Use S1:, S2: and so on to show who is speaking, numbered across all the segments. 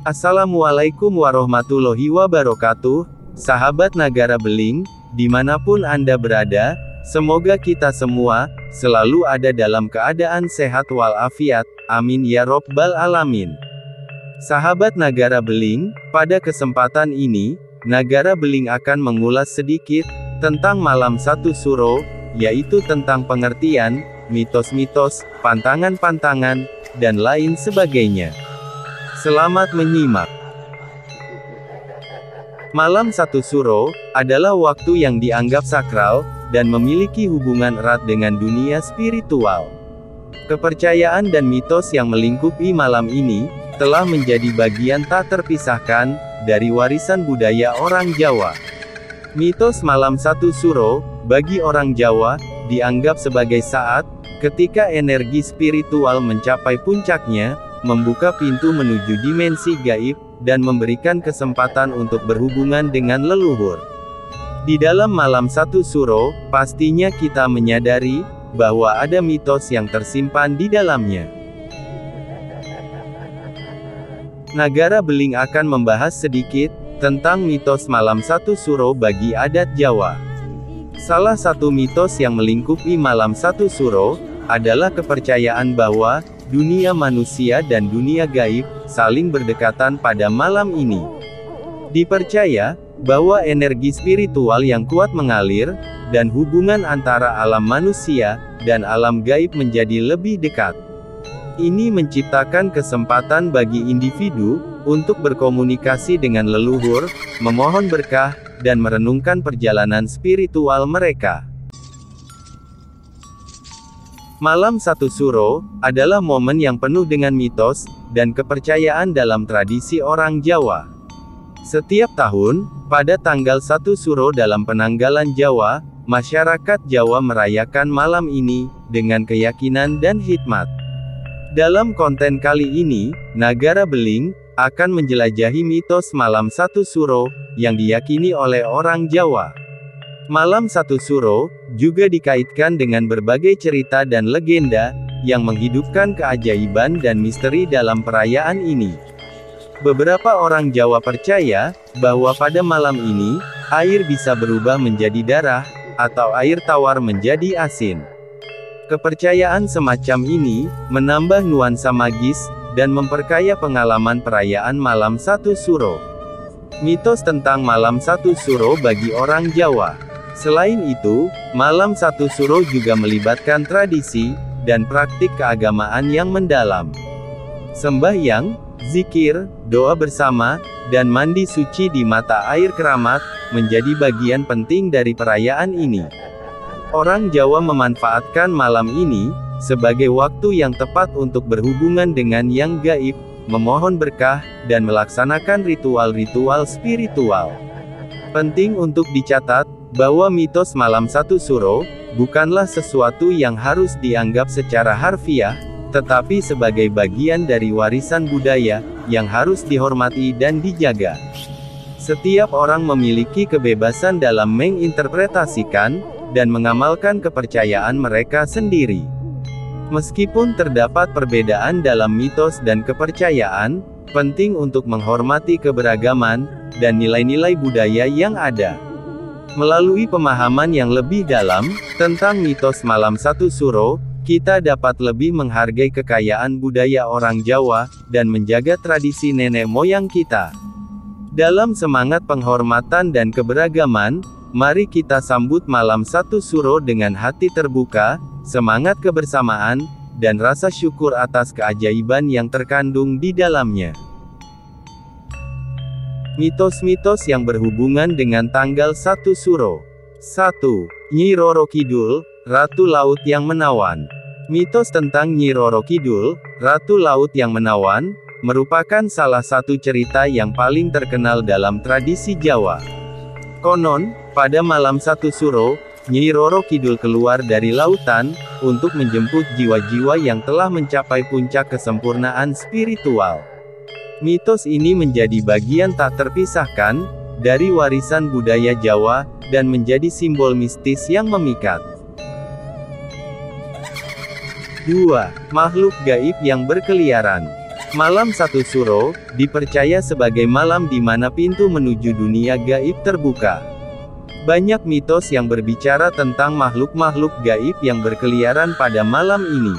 S1: Assalamualaikum warahmatullahi wabarakatuh, sahabat Nagara Beling, dimanapun Anda berada, semoga kita semua selalu ada dalam keadaan sehat walafiat, amin ya robbal alamin. Sahabat Nagara Beling, pada kesempatan ini, Nagara Beling akan mengulas sedikit tentang malam satu suro, yaitu tentang pengertian, mitos-mitos, pantangan-pantangan, dan lain sebagainya. Selamat menyimak. Malam satu suro adalah waktu yang dianggap sakral dan memiliki hubungan erat dengan dunia spiritual. Kepercayaan dan mitos yang melingkupi malam ini telah menjadi bagian tak terpisahkan dari warisan budaya orang Jawa. Mitos malam satu suro bagi orang Jawa dianggap sebagai saat ketika energi spiritual mencapai puncaknya, membuka pintu menuju dimensi gaib, dan memberikan kesempatan untuk berhubungan dengan leluhur. Di dalam malam satu suro, pastinya kita menyadari bahwa ada mitos yang tersimpan di dalamnya. Nagara Beling akan membahas sedikit tentang mitos malam satu suro bagi adat Jawa. Salah satu mitos yang melingkupi malam satu suro adalah kepercayaan bahwa dunia manusia dan dunia gaib saling berdekatan pada malam ini. Dipercaya bahwa energi spiritual yang kuat mengalir, dan hubungan antara alam manusia dan alam gaib menjadi lebih dekat. Ini menciptakan kesempatan bagi individu untuk berkomunikasi dengan leluhur, memohon berkah, dan merenungkan perjalanan spiritual mereka. Malam satu suro adalah momen yang penuh dengan mitos dan kepercayaan dalam tradisi orang Jawa. Setiap tahun, pada tanggal 1 suro dalam penanggalan Jawa, masyarakat Jawa merayakan malam ini dengan keyakinan dan hikmat. Dalam konten kali ini, Nagara Beling akan menjelajahi mitos malam satu suro yang diyakini oleh orang Jawa. Malam satu suro juga dikaitkan dengan berbagai cerita dan legenda yang menghidupkan keajaiban dan misteri dalam perayaan ini. Beberapa orang Jawa percaya bahwa pada malam ini, air bisa berubah menjadi darah, atau air tawar menjadi asin. Kepercayaan semacam ini menambah nuansa magis dan memperkaya pengalaman perayaan malam satu suro. Mitos tentang malam satu suro bagi orang Jawa. Selain itu, malam satu suro juga melibatkan tradisi dan praktik keagamaan yang mendalam. Sembahyang, zikir, doa bersama, dan mandi suci di mata air keramat menjadi bagian penting dari perayaan ini. Orang Jawa memanfaatkan malam ini sebagai waktu yang tepat untuk berhubungan dengan yang gaib, memohon berkah, dan melaksanakan ritual-ritual spiritual. Penting untuk dicatat bahwa mitos malam satu suro bukanlah sesuatu yang harus dianggap secara harfiah, tetapi sebagai bagian dari warisan budaya yang harus dihormati dan dijaga. Setiap orang memiliki kebebasan dalam menginterpretasikan dan mengamalkan kepercayaan mereka sendiri. Meskipun terdapat perbedaan dalam mitos dan kepercayaan, penting untuk menghormati keberagaman dan nilai-nilai budaya yang ada. Melalui pemahaman yang lebih dalam tentang mitos malam satu suro, kita dapat lebih menghargai kekayaan budaya orang Jawa dan menjaga tradisi nenek moyang kita. Dalam semangat penghormatan dan keberagaman, mari kita sambut malam satu suro dengan hati terbuka, semangat kebersamaan, dan rasa syukur atas keajaiban yang terkandung di dalamnya. Mitos-mitos yang berhubungan dengan tanggal 1 suro. 1. Nyi Roro Kidul, Ratu Laut yang Menawan. Mitos tentang Nyi Roro Kidul, Ratu Laut yang Menawan, merupakan salah satu cerita yang paling terkenal dalam tradisi Jawa. Konon, pada malam 1 suro, Nyi Roro Kidul keluar dari lautan untuk menjemput jiwa-jiwa yang telah mencapai puncak kesempurnaan spiritual. Mitos ini menjadi bagian tak terpisahkan dari warisan budaya Jawa dan menjadi simbol mistis yang memikat. 2. Makhluk gaib yang berkeliaran. Malam satu suro, dipercaya sebagai malam di mana pintu menuju dunia gaib terbuka. Banyak mitos yang berbicara tentang makhluk-makhluk gaib yang berkeliaran pada malam ini.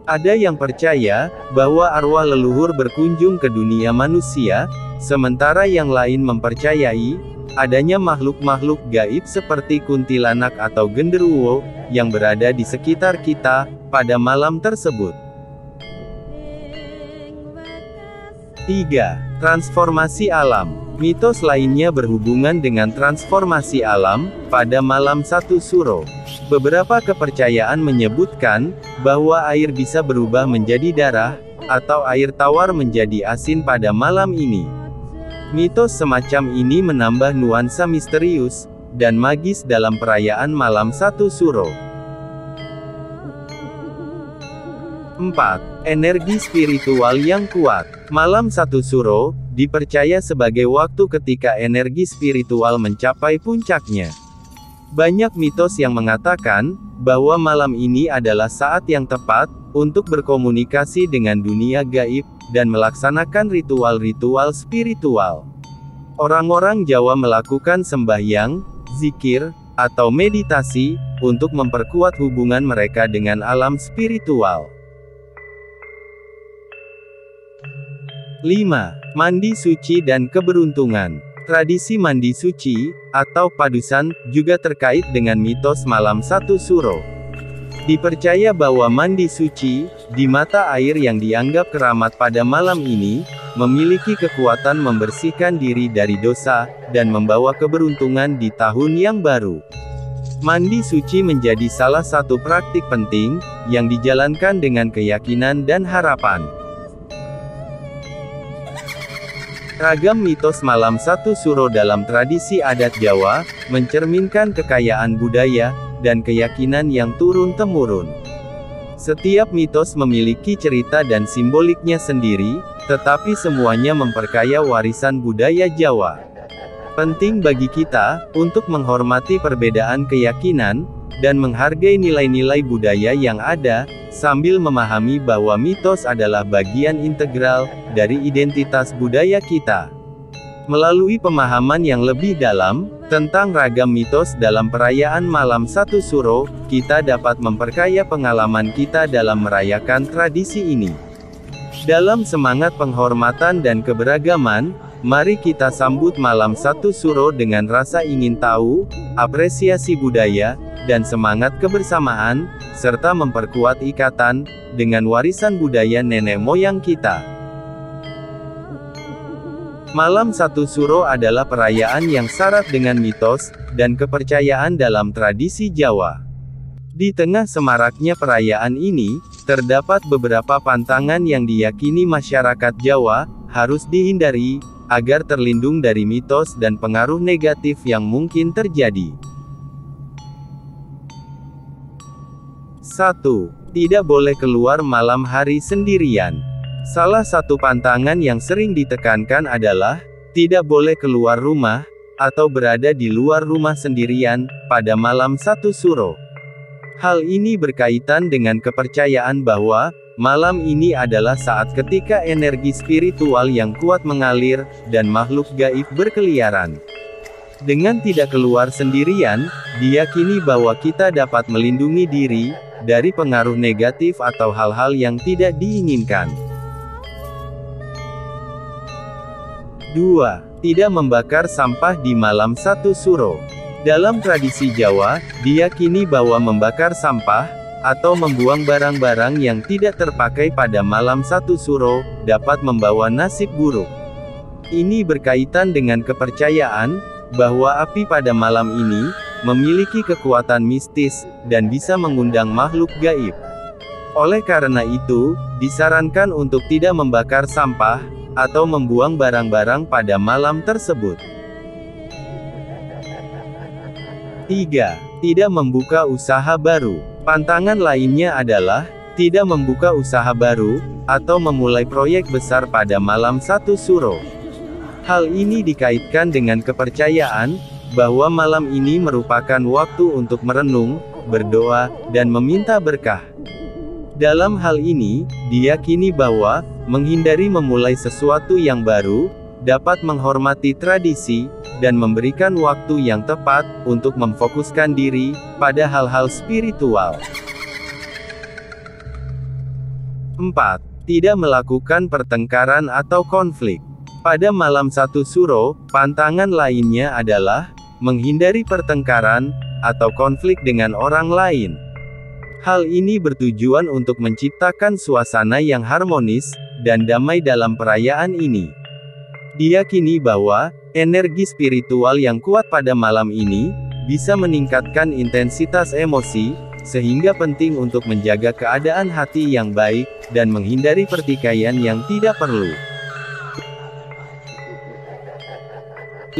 S1: Ada yang percaya, bahwa arwah leluhur berkunjung ke dunia manusia, sementara yang lain mempercayai, adanya makhluk-makhluk gaib seperti kuntilanak atau genderuwo, yang berada di sekitar kita, pada malam tersebut. 3. Transformasi alam. Mitos lainnya berhubungan dengan transformasi alam, pada malam satu suro. Beberapa kepercayaan menyebutkan, bahwa air bisa berubah menjadi darah, atau air tawar menjadi asin pada malam ini. Mitos semacam ini menambah nuansa misterius, dan magis dalam perayaan malam satu suro. 4. Energi spiritual yang kuat. Malam satu suro, dipercaya sebagai waktu ketika energi spiritual mencapai puncaknya. Banyak mitos yang mengatakan, bahwa malam ini adalah saat yang tepat, untuk berkomunikasi dengan dunia gaib, dan melaksanakan ritual-ritual spiritual. Orang-orang Jawa melakukan sembahyang, zikir, atau meditasi, untuk memperkuat hubungan mereka dengan alam spiritual. 5. Mandi suci dan keberuntungan. Tradisi mandi suci, atau padusan, juga terkait dengan mitos malam satu suro. Dipercaya bahwa mandi suci, di mata air yang dianggap keramat pada malam ini, memiliki kekuatan membersihkan diri dari dosa, dan membawa keberuntungan di tahun yang baru. Mandi suci menjadi salah satu praktik penting, yang dijalankan dengan keyakinan dan harapan. Ragam mitos malam satu suro dalam tradisi adat Jawa, mencerminkan kekayaan budaya, dan keyakinan yang turun-temurun. Setiap mitos memiliki cerita dan simboliknya sendiri, tetapi semuanya memperkaya warisan budaya Jawa. Penting bagi kita, untuk menghormati perbedaan keyakinan, dan menghargai nilai-nilai budaya yang ada, sambil memahami bahwa mitos adalah bagian integral dari identitas budaya kita. Melalui pemahaman yang lebih dalam tentang ragam mitos dalam perayaan malam satu suro, kita dapat memperkaya pengalaman kita dalam merayakan tradisi ini. Dalam semangat penghormatan dan keberagaman, mari kita sambut malam satu suro dengan rasa ingin tahu, apresiasi budaya, dan semangat kebersamaan, serta memperkuat ikatan dengan warisan budaya nenek moyang kita. Malam satu suro adalah perayaan yang syarat dengan mitos dan kepercayaan dalam tradisi Jawa. Di tengah semaraknya perayaan ini, terdapat beberapa pantangan yang diyakini masyarakat Jawa harus dihindari agar terlindung dari mitos dan pengaruh negatif yang mungkin terjadi. 1. Tidak boleh keluar malam hari sendirian. Salah satu pantangan yang sering ditekankan adalah, tidak boleh keluar rumah, atau berada di luar rumah sendirian, pada malam satu suro. Hal ini berkaitan dengan kepercayaan bahwa, malam ini adalah saat ketika energi spiritual yang kuat mengalir, dan makhluk gaib berkeliaran. Dengan tidak keluar sendirian, diyakini bahwa kita dapat melindungi diri dari pengaruh negatif atau hal-hal yang tidak diinginkan. 2. Tidak membakar sampah di malam satu suro. Dalam tradisi Jawa, diyakini bahwa membakar sampah, atau membuang barang-barang yang tidak terpakai pada malam satu suro, dapat membawa nasib buruk. Ini berkaitan dengan kepercayaan, bahwa api pada malam ini, memiliki kekuatan mistis, dan bisa mengundang makhluk gaib. Oleh karena itu, disarankan untuk tidak membakar sampah, atau membuang barang-barang pada malam tersebut. 3. Tidak membuka usaha baru. Pantangan lainnya adalah, tidak membuka usaha baru, atau memulai proyek besar pada malam satu suro. Hal ini dikaitkan dengan kepercayaan, bahwa malam ini merupakan waktu untuk merenung, berdoa, dan meminta berkah. Dalam hal ini, diyakini bahwa menghindari memulai sesuatu yang baru dapat menghormati tradisi dan memberikan waktu yang tepat untuk memfokuskan diri pada hal-hal spiritual. 4. Tidak melakukan pertengkaran atau konflik. Pada malam satu suro, pantangan lainnya adalah menghindari pertengkaran atau konflik dengan orang lain. Hal ini bertujuan untuk menciptakan suasana yang harmonis dan damai dalam perayaan ini. Diyakini bahwa energi spiritual yang kuat pada malam ini bisa meningkatkan intensitas emosi, sehingga penting untuk menjaga keadaan hati yang baik dan menghindari pertikaian yang tidak perlu. 5.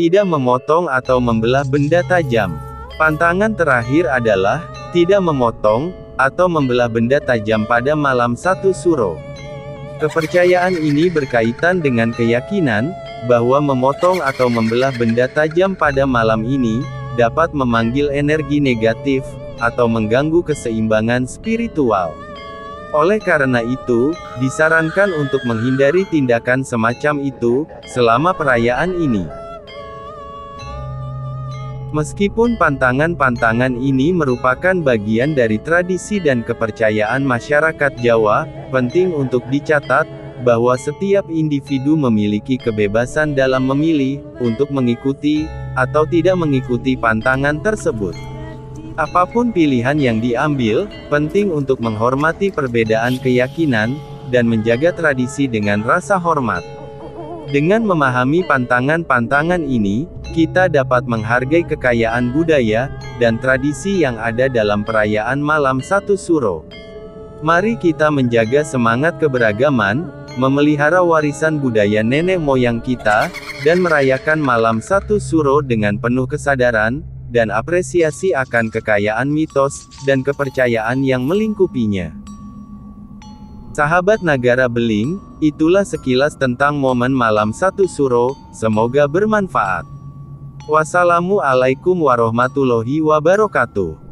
S1: Tidak memotong atau membelah benda tajam. Pantangan terakhir adalah tidak memotong atau membelah benda tajam pada malam satu suro. Kepercayaan ini berkaitan dengan keyakinan bahwa memotong atau membelah benda tajam pada malam ini dapat memanggil energi negatif atau mengganggu keseimbangan spiritual. Oleh karena itu, disarankan untuk menghindari tindakan semacam itu selama perayaan ini. Meskipun pantangan-pantangan ini merupakan bagian dari tradisi dan kepercayaan masyarakat Jawa, penting untuk dicatat bahwa setiap individu memiliki kebebasan dalam memilih untuk mengikuti atau tidak mengikuti pantangan tersebut. Apapun pilihan yang diambil, penting untuk menghormati perbedaan keyakinan dan menjaga tradisi dengan rasa hormat. Dengan memahami pantangan-pantangan ini, kita dapat menghargai kekayaan budaya dan tradisi yang ada dalam perayaan malam satu suro. Mari kita menjaga semangat keberagaman, memelihara warisan budaya nenek moyang kita, dan merayakan malam satu suro dengan penuh kesadaran dan apresiasi akan kekayaan mitos dan kepercayaan yang melingkupinya. Sahabat Nagara Beling, itulah sekilas tentang momen malam satu suro, semoga bermanfaat. Wassalamualaikum warahmatullahi wabarakatuh.